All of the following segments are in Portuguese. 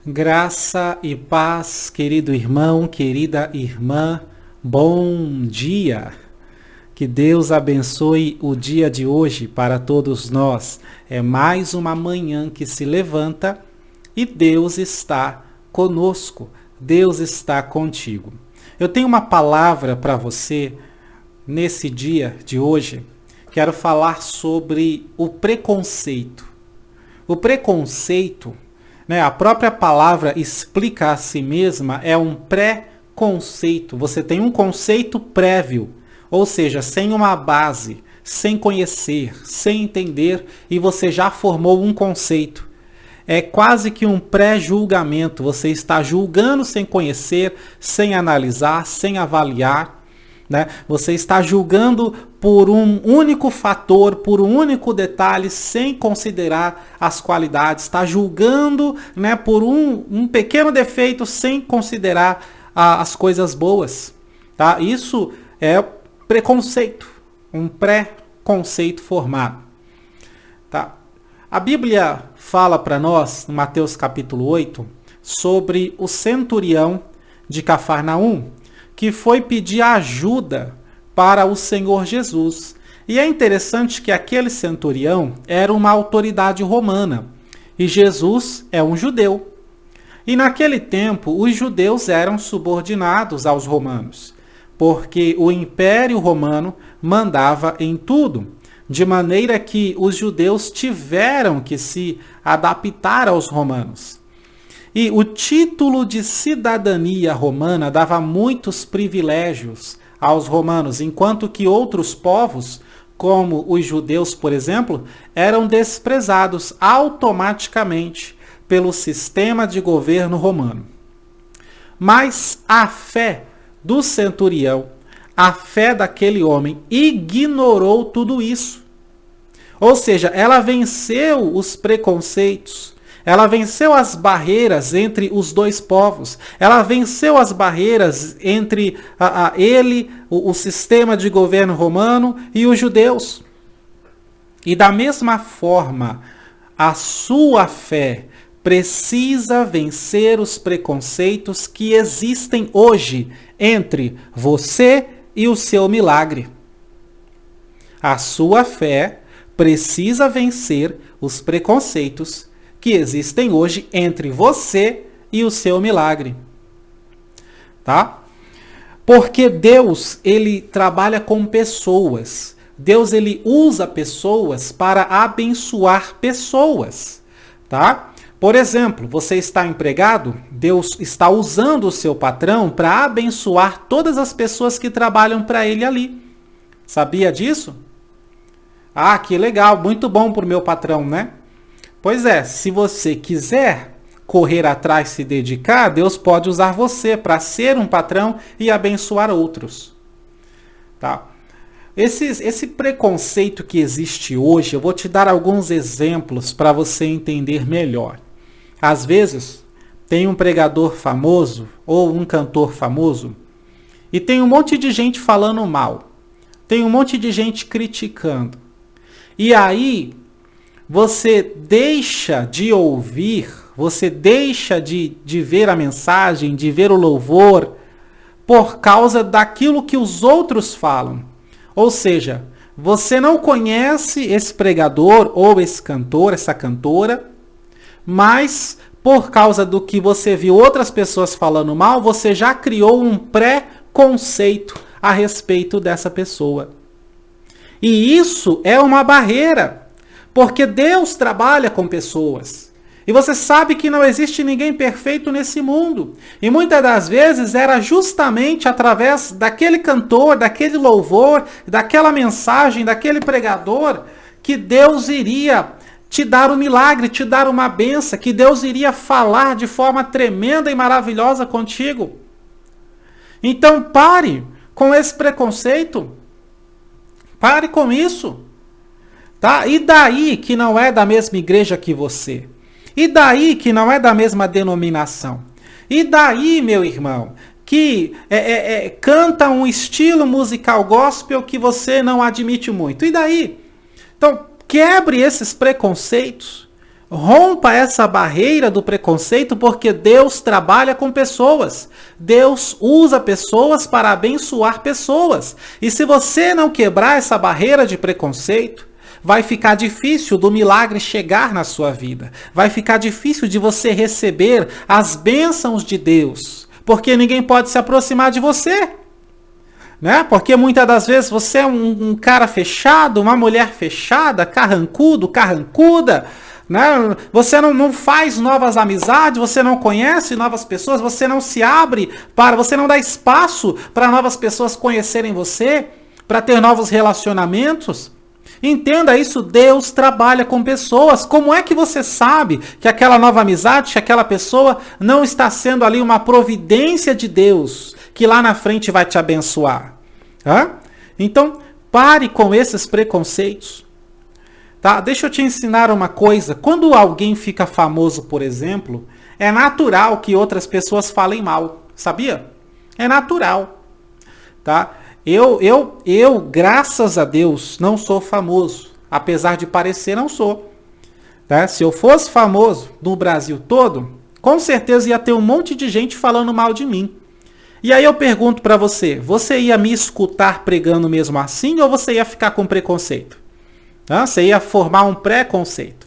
Graça e paz, querido irmão, querida irmã, bom dia. Que Deus abençoe o dia de hoje para todos nós. É mais uma manhã que se levanta e Deus está conosco. Deus está contigo. Eu tenho uma palavra para você nesse dia de hoje. Quero falar sobre o preconceito. O preconceito, a própria palavra explica a si mesma, é um pré-conceito. Você tem um conceito prévio, ou seja, sem uma base, sem conhecer, sem entender, e você já formou um conceito. É quase que um pré-julgamento. Você está julgando sem conhecer, sem analisar, sem avaliar. Você está julgando por um único fator, por um único detalhe, sem considerar as qualidades. Está julgando por um pequeno defeito, sem considerar as coisas boas. Tá? Isso é preconceito, um pré-conceito formado. Tá? A Bíblia fala para nós, no Mateus capítulo 8, sobre o centurião de Cafarnaum, que foi pedir ajuda para o Senhor Jesus. E é interessante que aquele centurião era uma autoridade romana e Jesus é um judeu. E naquele tempo, os judeus eram subordinados aos romanos, porque o Império Romano mandava em tudo, de maneira que os judeus tiveram que se adaptar aos romanos. E o título de cidadania romana dava muitos privilégios aos romanos, enquanto que outros povos, como os judeus, por exemplo, eram desprezados automaticamente pelo sistema de governo romano. Mas a fé do centurião, a fé daquele homem, ignorou tudo isso. Ou seja, ela venceu os preconceitos. Ela venceu as barreiras entre os dois povos. Ela venceu as barreiras entre o sistema de governo romano e os judeus. E da mesma forma, a sua fé precisa vencer os preconceitos que existem hoje entre você e o seu milagre. A sua fé precisa vencer os preconceitos que existem hoje entre você e o seu milagre. Tá? Porque Deus, ele trabalha com pessoas. Deus, ele usa pessoas para abençoar pessoas. Tá? Por exemplo, você está empregado, Deus está usando o seu patrão para abençoar todas as pessoas que trabalham para ele ali. Sabia disso? Ah, que legal, muito bom para o meu patrão, né? Pois é, se você quiser correr atrás, se dedicar, Deus pode usar você para ser um patrão e abençoar outros. Tá? Esse preconceito que existe hoje, eu vou te dar alguns exemplos para você entender melhor. Às vezes, tem um pregador famoso ou um cantor famoso e tem um monte de gente falando mal. Tem um monte de gente criticando. E aí, você deixa de ouvir, você deixa de ver a mensagem, de ver o louvor, por causa daquilo que os outros falam. Ou seja, você não conhece esse pregador ou esse cantor, essa cantora, mas por causa do que você viu outras pessoas falando mal, você já criou um pré-conceito a respeito dessa pessoa. E isso é uma barreira. Porque Deus trabalha com pessoas. E você sabe que não existe ninguém perfeito nesse mundo. E muitas das vezes era justamente através daquele cantor, daquele louvor, daquela mensagem, daquele pregador, que Deus iria te dar um milagre, te dar uma bênção, que Deus iria falar de forma tremenda e maravilhosa contigo. Então pare com esse preconceito. Pare com isso. Tá? E daí que não é da mesma igreja que você? E daí que não é da mesma denominação? E daí, meu irmão, que canta um estilo musical gospel que você não admite muito? E daí? Então, quebre esses preconceitos. Rompa essa barreira do preconceito, porque Deus trabalha com pessoas. Deus usa pessoas para abençoar pessoas. E se você não quebrar essa barreira de preconceito, vai ficar difícil do milagre chegar na sua vida. Vai ficar difícil de você receber as bênçãos de Deus, porque ninguém pode se aproximar de você. Né? Porque muitas das vezes você é um cara fechado, uma mulher fechada, carrancudo, carrancuda. Né? Você não faz novas amizades, você não conhece novas pessoas, você não se abre você não dá espaço para novas pessoas conhecerem você, para ter novos relacionamentos. Entenda isso, Deus trabalha com pessoas. Como é que você sabe que aquela nova amizade, que aquela pessoa não está sendo ali uma providência de Deus, que lá na frente vai te abençoar? Então, pare com esses preconceitos. Tá? Deixa eu te ensinar uma coisa. Quando alguém fica famoso, por exemplo, é natural que outras pessoas falem mal. Sabia? É natural. Tá? Eu, graças a Deus, não sou famoso. Apesar de parecer, não sou. Tá? Se eu fosse famoso no Brasil todo, com certeza ia ter um monte de gente falando mal de mim. E aí eu pergunto para você, você ia me escutar pregando mesmo assim ou você ia ficar com preconceito? Você ia formar um preconceito.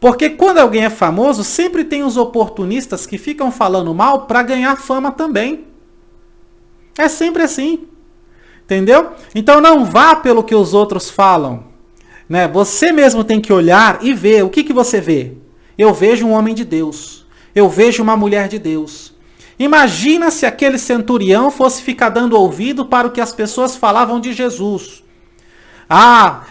Porque quando alguém é famoso, sempre tem os oportunistas que ficam falando mal para ganhar fama também. É sempre assim. Entendeu? Então não vá pelo que os outros falam. Né? Você mesmo tem que olhar e ver. O que você vê? Eu vejo um homem de Deus. Eu vejo uma mulher de Deus. Imagina se aquele centurião fosse ficar dando ouvido para o que as pessoas falavam de Jesus.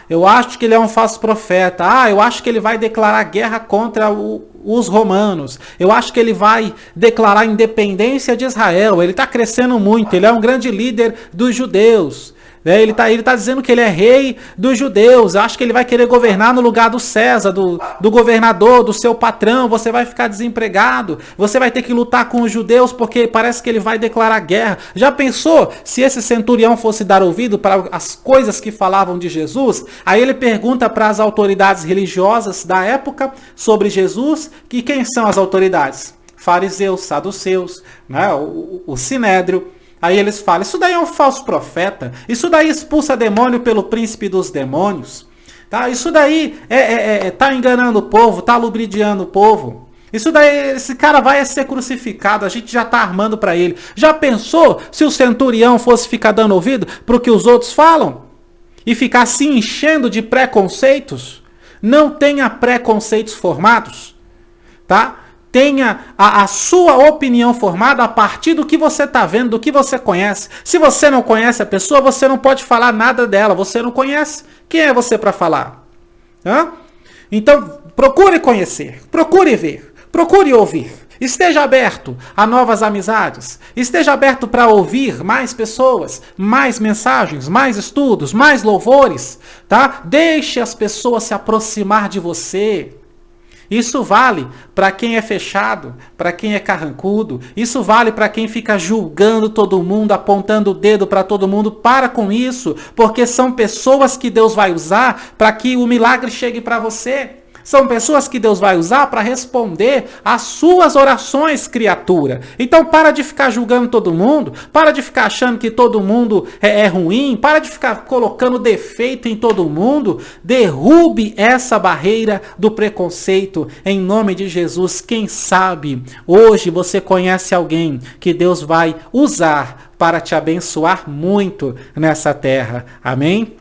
Eu acho que ele é um falso profeta. Eu acho que ele vai declarar guerra contra os romanos. Eu acho que ele vai declarar a independência de Israel. Ele está crescendo muito. Ele é um grande líder dos judeus. Ele tá dizendo que ele é rei dos judeus. Eu acho que ele vai querer governar no lugar do César, do governador, do seu patrão. Você vai ficar desempregado. Você vai ter que lutar com os judeus porque parece que ele vai declarar guerra. Já pensou se esse centurião fosse dar ouvido para as coisas que falavam de Jesus? Aí ele pergunta para as autoridades religiosas da época sobre Jesus. E quem são as autoridades? Fariseus, saduceus, né? o Sinédrio. Aí eles falam, isso daí é um falso profeta, isso daí expulsa demônio pelo príncipe dos demônios, tá? Isso daí tá enganando o povo, tá lubridiando o povo. Isso daí, esse cara vai ser crucificado, a gente já tá armando para ele. Já pensou se o centurião fosse ficar dando ouvido pro que os outros falam? E ficar se enchendo de preconceitos? Não tenha preconceitos formados, tá? Tenha a sua opinião formada a partir do que você está vendo, do que você conhece. Se você não conhece a pessoa, você não pode falar nada dela. Você não conhece. Quem é você para falar? Então, procure conhecer, procure ver, procure ouvir. Esteja aberto a novas amizades. Esteja aberto para ouvir mais pessoas, mais mensagens, mais estudos, mais louvores. Tá? Deixe as pessoas se aproximar de você. Isso vale para quem é fechado, para quem é carrancudo. Isso vale para quem fica julgando todo mundo, apontando o dedo para todo mundo. Para com isso, porque são pessoas que Deus vai usar para que o milagre chegue para você. São pessoas que Deus vai usar para responder às suas orações, criatura. Então para de ficar julgando todo mundo, para de ficar achando que todo mundo é ruim, para de ficar colocando defeito em todo mundo. Derrube essa barreira do preconceito em nome de Jesus. Quem sabe hoje você conhece alguém que Deus vai usar para te abençoar muito nessa terra. Amém?